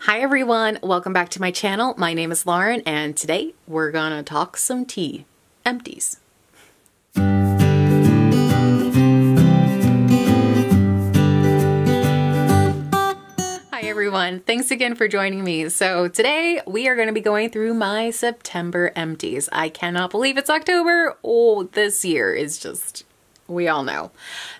Hi everyone, welcome back to my channel. My name is Lauren and today we're gonna talk some tea. Empties. Hi everyone, thanks again for joining me. So today we are going to be going through my September empties. I cannot believe it's October. Oh, this year is just, we all know.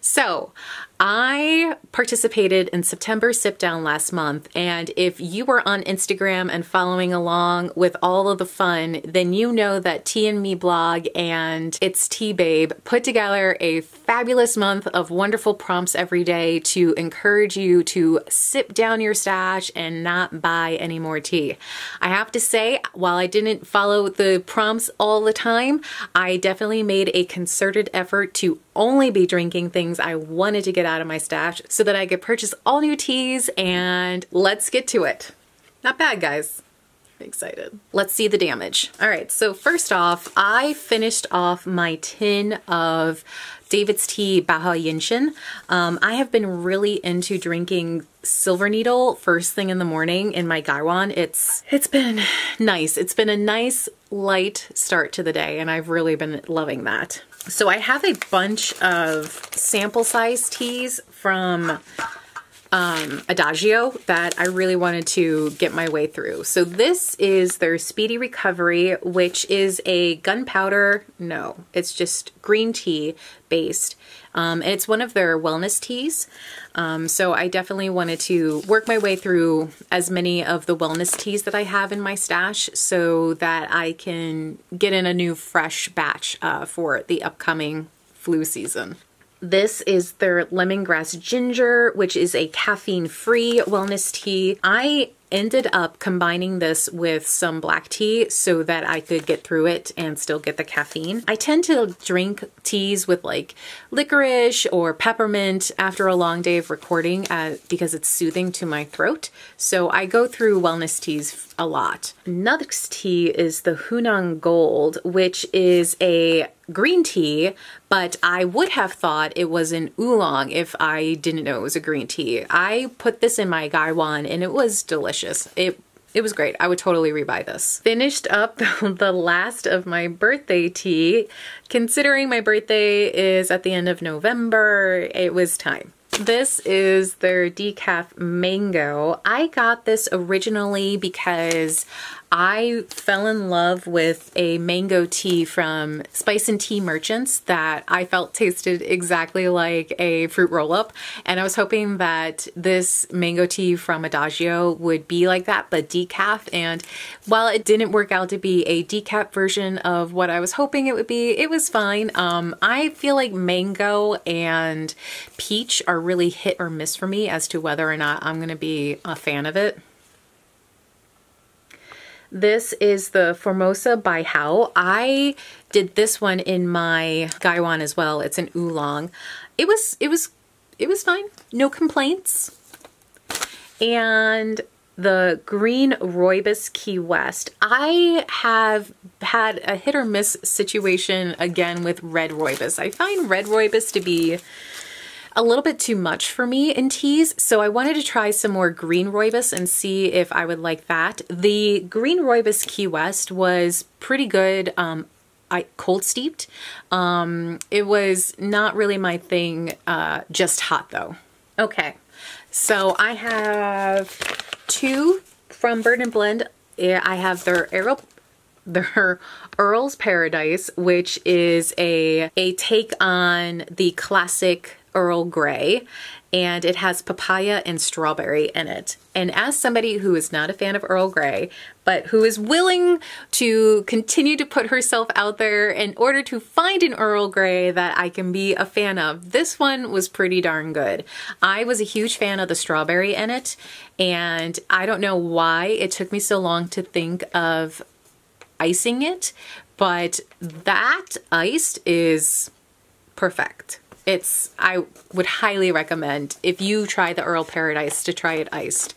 So I participated in September Sip Down last month, and if you were on Instagram and following along with all of the fun, then you know that Tea and Me blog and It's Tea Babe put together a fabulous month of wonderful prompts every day to encourage you to sip down your stash and not buy any more tea. I have to say, while I didn't follow the prompts all the time, I definitely made a concerted effort to only be drinking things I wanted to get out of my stash so that I could purchase all new teas, and let's get to it. Not bad, guys. I'm excited. Let's see the damage. All right, so first off, I finished off my tin of DAVIDSTEA Baha Yinshin. I have been really into drinking Silver Needle first thing in the morning in my gaiwan. It's been nice. It's been a nice light start to the day, and I've really been loving that. So I have a bunch of sample size teas from ADAGIO that I really wanted to get my way through. So this is their Speedy Recovery, which is a gunpowder, no, it's just green tea based. And it's one of their wellness teas. So I definitely wanted to work my way through as many of the wellness teas that I have in my stash so that I can get in a new fresh batch for the upcoming flu season. This is their Lemongrass Ginger, which is a caffeine-free wellness tea. I ended up combining this with some black tea so that I could get through it and still get the caffeine. I tend to drink teas with like licorice or peppermint after a long day of recording because it's soothing to my throat. So I go through wellness teas a lot. Next tea is the Hunan Gold, which is a green tea, but I would have thought it was an oolong if I didn't know it was a green tea. I put this in my gaiwan and it was delicious. It was great. I would totally rebuy this. Finished up the last of my birthday tea. Considering my birthday is at the end of November, it was time. This is their Decaf Mango. I got this originally because I fell in love with a mango tea from Spice and Tea Merchants that I felt tasted exactly like a fruit roll-up, and I was hoping that this mango tea from ADAGIO would be like that, but decaf, and while it didn't work out to be a decaf version of what I was hoping it would be, it was fine. I feel like mango and peach are really hit or miss for me as to whether or not I'm going to be a fan of it. This is the Formosa by How. I did this one in my gaiwan as well. It's an oolong. It was fine. No complaints. And the Green Rooibos Key West. I have had a hit or miss situation again with red rooibos. I find red rooibos to be a little bit too much for me in teas, so I wanted to try some more green rooibos and see if I would like that. The Green Rooibos Key West was pretty good. I cold steeped. It was not really my thing, just hot though. Okay, so I have two from Bird & Blend. I have their Earl's Paradise, which is a take on the classic Earl Grey, and it has papaya and strawberry in it. And as somebody who is not a fan of Earl Grey, but who is willing to continue to put herself out there in order to find an Earl Grey that I can be a fan of, this one was pretty darn good. I was a huge fan of the strawberry in it, and I don't know why it took me so long to think of icing it, but that iced is perfect. I would highly recommend if you try the Earl Paradise to try it iced.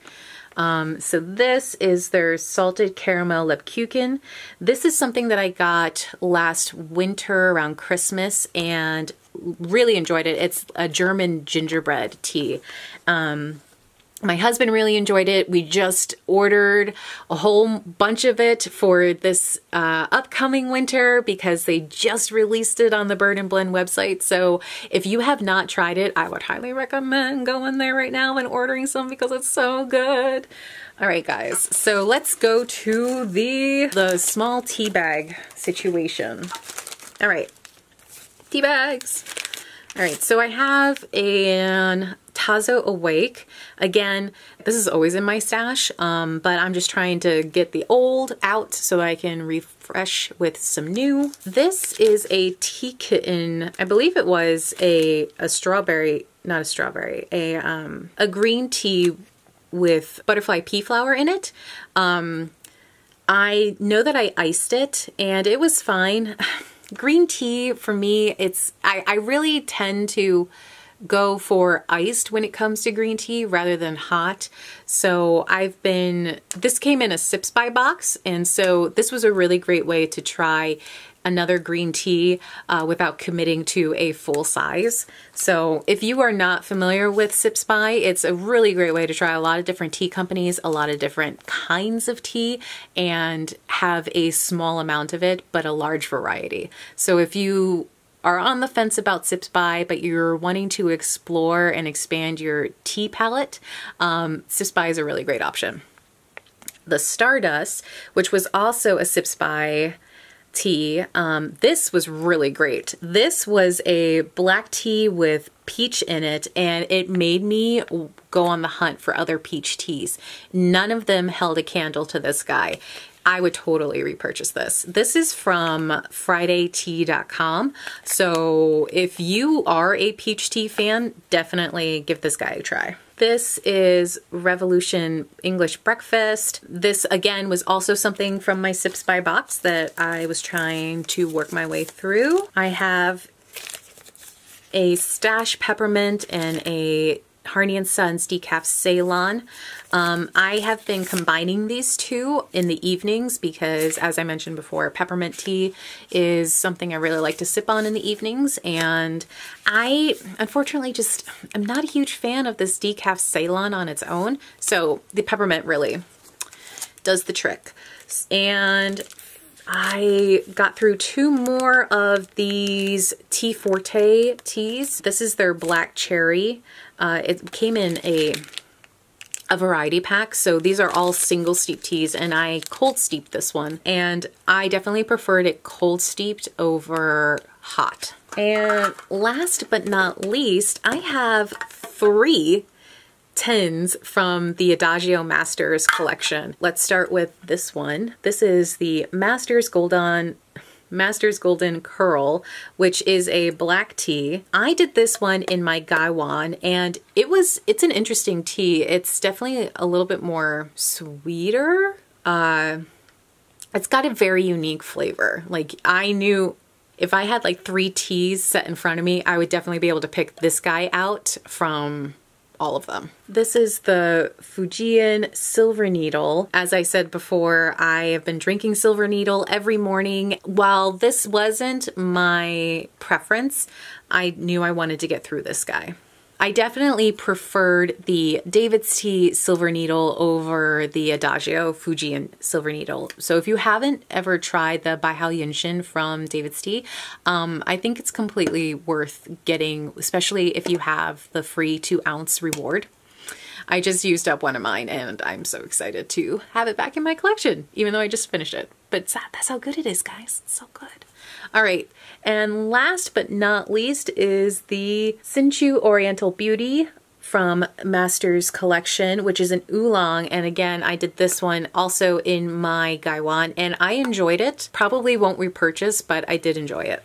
So this is their Salted Caramel Lebkuchen. This is something that I got last winter around Christmas and really enjoyed it. It's a German gingerbread tea. My husband really enjoyed it. We just ordered a whole bunch of it for this upcoming winter because they just released it on the Bird and Blend website. So if you have not tried it, I would highly recommend going there right now and ordering some because it's so good. All right, guys, so let's go to the small tea bag situation. All right, tea bags. All right, so I have an TAZO Awake. Again, this is always in my stash, but I'm just trying to get the old out so I can refresh with some new. This is a tea kitten. I believe it was a strawberry, not a strawberry, a green tea with butterfly pea flower in it. I know that I iced it and it was fine. Green tea for me, I really tend to go for iced when it comes to green tea rather than hot. So this came in a Sips by box, and so this was a really great way to try another green tea without committing to a full size. So if you are not familiar with Sips by, it's a really great way to try a lot of different tea companies, a lot of different kinds of tea, and have a small amount of it, but a large variety. So if you are on the fence about Sips by, but you're wanting to explore and expand your tea palette, Sips by is a really great option. The Stardust, which was also a Sips by tea, this was really great. This was a black tea with peach in it, and it made me go on the hunt for other peach teas. None of them held a candle to this guy. I would totally repurchase this. This is from FridayTea.com. So if you are a peach tea fan, definitely give this guy a try. This is Revolution English Breakfast. This again was also something from my Sips by box that I was trying to work my way through. I have a Stash Peppermint and a HARNEY & Sons Decaf Ceylon. I have been combining these two in the evenings because, as I mentioned before, peppermint tea is something I really like to sip on in the evenings, and I unfortunately I'm not a huge fan of this Decaf Ceylon on its own, so the peppermint really does the trick. And I got through two more of these FORTE teas. This is their black cherry. It came in a variety pack, so these are all single steep teas, and I cold steeped this one, and I definitely preferred it cold steeped over hot. And last but not least, I have 3 tins from the ADAGIO Masters collection. Let's start with this one. This is the Masters Golden Curl, which is a black tea. I did this one in my Gaiwan, and it's an interesting tea. It's definitely a little bit more sweeter. It's got a very unique flavor. Like, I knew if I had like 3 teas set in front of me, I would definitely be able to pick this guy out from all of them. This is the Fujian Silver Needle. As I said before, I have been drinking Silver Needle every morning. While this wasn't my preference, I knew I wanted to get through this guy. I definitely preferred the DAVIDSTEA Silver Needle over the ADAGIO Fujian Silver Needle. So if you haven't ever tried the Baihaoyunshin from DAVIDSTEA, I think it's completely worth getting, especially if you have the free 2-ounce reward. I just used up one of mine, and I'm so excited to have it back in my collection, even though I just finished it. But that's how good it is, guys. It's so good. All right, and last but not least is the Sinchu Oriental Beauty from Masters Collection, which is an oolong. And again, I did this one also in my Gaiwan, and I enjoyed it. Probably won't repurchase, but I did enjoy it.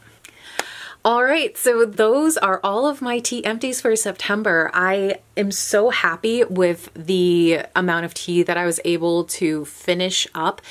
All right, so those are all of my tea empties for September. I am so happy with the amount of tea that I was able to finish up.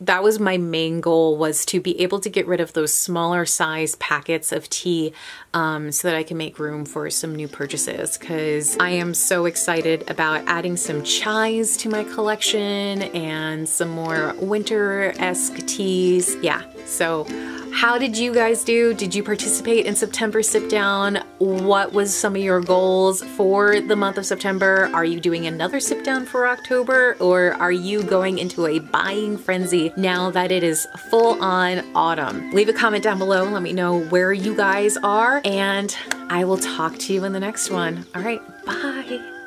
That was my main goal, was to be able to get rid of those smaller size packets of tea so that I can make room for some new purchases, because I am so excited about adding some chais to my collection and some more winter-esque teas. Yeah, So how did you guys do? Did you participate in September Sip Down? What was some of your goals for the month of September? Are you doing another Sip Down for October, or are you going into a buying frenzy now that it is full on autumn? Leave a comment down below and let me know where you guys are, and I will talk to you in the next one. All right, bye.